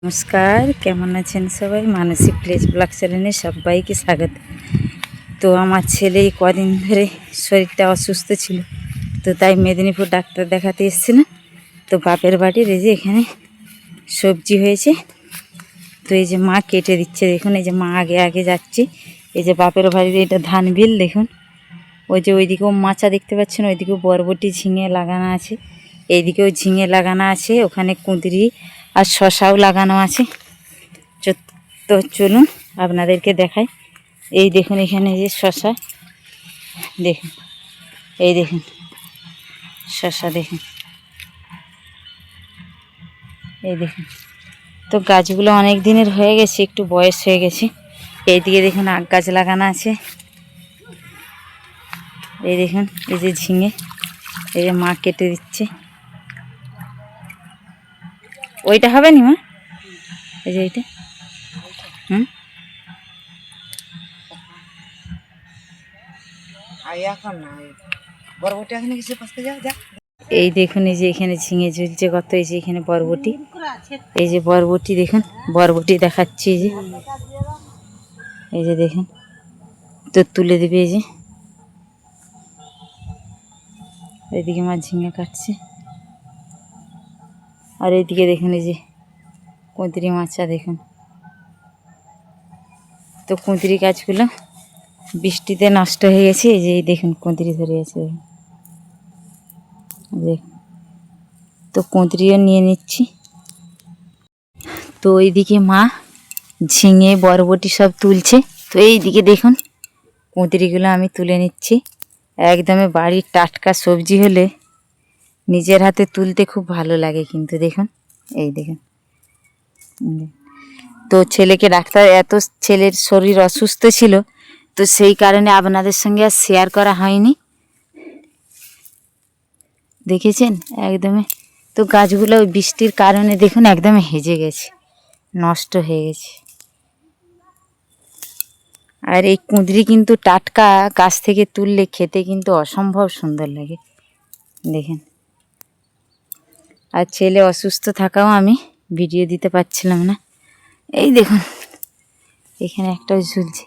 নমস্কার, কেমন আছেন সবাই? মানসী প্লেস ব্লগ চ্যানেলে সবাইকে স্বাগত। তো আমার ছেলে কদিন ধরে শরীরটা অসুস্থ ছিল, তো তাই মেদিনীপুর ডাক্তার দেখাতে এসেছিলাম। তো বাপের বাড়ির এই যে এখানে সবজি হয়েছে, তো এই যে মা কেটে দিচ্ছে। দেখুন এই যে মা আগে আগে যাচ্ছে। এই যে বাপের বাড়ির এটা ধান বিল, দেখুন ওই যে ওইদিকেও মাচা দেখতে পাচ্ছেন, ওইদিকেও বরবটি ঝিঙে লাগানো আছে, এইদিকেও ঝিঙে লাগানো আছে, ওখানে কুঁদরি আর শশাও লাগানো আছে। তো চলুন আপনাদেরকে দেখাই। এই দেখুন এখানে যে শশা, দেখুন এই দেখুন শশা, দেখুন এই দেখুন। তো গাছগুলো অনেক দিনের হয়ে গেছে, একটু বয়স হয়ে গেছে। এইদিকে দেখুন আখ গাছ লাগানো আছে। এই দেখুন এই যে ঝিঙে, এই যে মা কেটে দিচ্ছে। ওইটা হবে নি মা, এই যে এইটা। এই দেখুন এই যে এখানে ঝিঙে ঝুলছে কত। এই যে এখানে বরবটি, এই যে বরবটি দেখুন, বরবটি দেখাচ্ছি। এই যে দেখুন, তো তুলে দেবে। এই যে এইদিকে মা ঝিঙে কাটছে, আর এইদিকে দেখুন এই যে কুঁদরি মাচা দেখুন। তো কুঁদরি গাছগুলো বৃষ্টিতে নষ্ট হয়ে গেছে। এই যে দেখুন কুঁদরি ধরে আছে, দেখুন। তো কুঁদরিও নিয়ে নিচ্ছি। তো এইদিকে মা ঝিঙে বরবটি সব তুলছে। তো এইদিকে দেখুন কুঁদরিগুলো আমি তুলে নিচ্ছি। একদমই বাড়ির টাটকা সবজি হলে নিজের হাতে তুলতে খুব ভালো লাগে কিন্তু। দেখুন এই দেখুন। তো ছেলেকে ডাক্তার, ছেলের শরীর অসুস্থ ছিল, তো সেই কারণে আপনাদের সঙ্গে আর শেয়ার করা হয়নি, দেখেছেন একদমই। তো গাছগুলো বৃষ্টির কারণে দেখুন একদম হেজে গেছে, নষ্ট হয়ে গেছে। আর এই কুঁদরি কিন্তু টাটকা গাছ থেকে তুললে খেতে কিন্তু অসম্ভব সুন্দর লাগে, দেখেন। আর ছেলে অসুস্থ থাকাও আমি ভিডিও দিতে পারছিলাম না। এই দেখুন এখানে একটা ঝুলছে।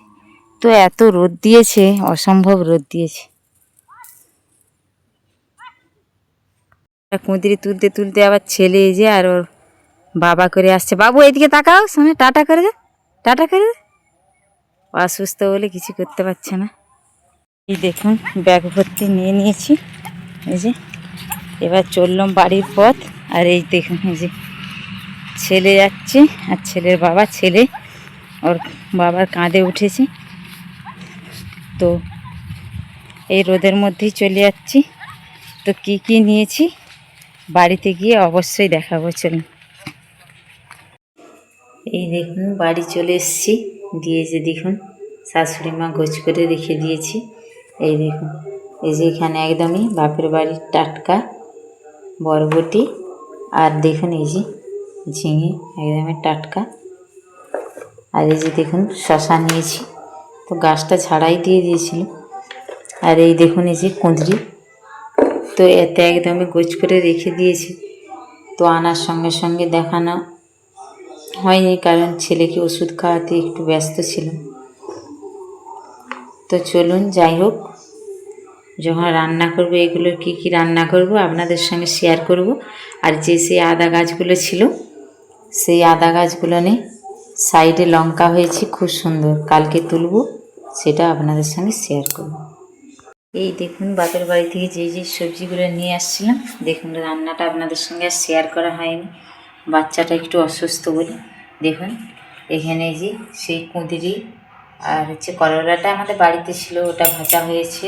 তো এত রোদ দিয়েছে, অসম্ভব রোদ দিয়েছে। কুঁদরি তুলতে তুলতে আবার ছেলে এই যে আর ওর বাবা করে আসছে। বাবু এইদিকে তাকাও, শোনে টাটা করে দে, টাটা করে দে। অসুস্থ বলে কিছু করতে পারছে না। এই দেখুন ব্যাগ ভর্তি নিয়ে নিয়েছি। এই যে এবার চললাম বাড়ির পথ। আর এই দেখুন এই যে ছেলে যাচ্ছে, আর ছেলের বাবা, ছেলে ওর বাবার কাঁধে উঠেছে। তো এই রোদের মধ্যেই চলে যাচ্ছি। তো কি কি নিয়েছি বাড়িতে গিয়ে অবশ্যই দেখাবো, চলুন। এই দেখুন বাড়ি চলে এসেছি, দিয়ে যে দেখুন শাশুড়ি মা গোছ করে রেখে দিয়েছি। এই দেখুন এই যে এখানে একদমই বাপের বাড়ির টাটকা বরবটি, আর দেখুন এই যে ঝিঙে একদমই টাটকা। আর এই যে দেখুন শশা নিয়েছি, তো গাছটা ছাড়াই দিয়ে দিয়েছিল। আর এই দেখুন এই যে কুঁদরি, তো এতে একদমই গোছ করে রেখে দিয়েছি। তো আনার সঙ্গে সঙ্গে দেখানো হয়নি, কারণ ছেলেকে ওষুধ খাওয়াতে একটু ব্যস্ত ছিল। তো চলুন, যাই হোক, যখন রান্না করব এগুলো কি কি রান্না করব আপনাদের সঙ্গে শেয়ার করব। আর যে সেই আদা গাছগুলো ছিল, সেই আদা গাছগুলো নিয়ে সাইডে লঙ্কা হয়েছে খুব সুন্দর, কালকে তুলব, সেটা আপনাদের সঙ্গে শেয়ার করব। এই দেখুন বাপের বাড়ি থেকে যে যে সবজিগুলো নিয়ে আসছিলাম, দেখুন রান্নাটা আপনাদের সঙ্গে শেয়ার করা হয়নি, বাচ্চাটা একটু অসুস্থ বলে। দেখুন এখানে যে সেই কুঁদরি আর হচ্ছে করলাটা আমাদের বাড়িতে ছিল, ওটা ভাজা হয়েছে।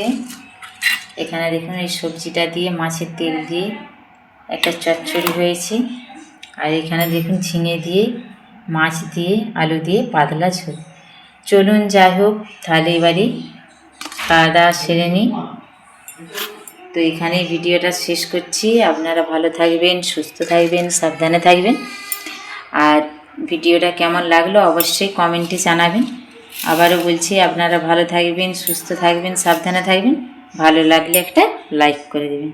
এখানে দেখুন এই সবজিটা দিয়ে মাছের তেল দিয়ে একটা চচ্চড়ি হয়েছে। আর এখানে দেখুন ঝিঙে দিয়ে, মাছ দিয়ে, আলু দিয়ে পাতলা ঝোল। চলুন যাই হোক, তাহলে এবারে খাওয়া দাওয়া সেরে নিই। তো এখানেই ভিডিওটা শেষ করছি। আপনারা ভালো থাকবেন, সুস্থ থাকবেন, সাবধানে থাকবেন। আর ভিডিওটা কেমন লাগলো অবশ্যই কমেন্টে জানাবেন। আবারও বলছি, আপনারা ভালো থাকবেন, সুস্থ থাকবেন, সাবধানে থাকবেন। ভালো লাগলে একটা লাইক করে দেবেন।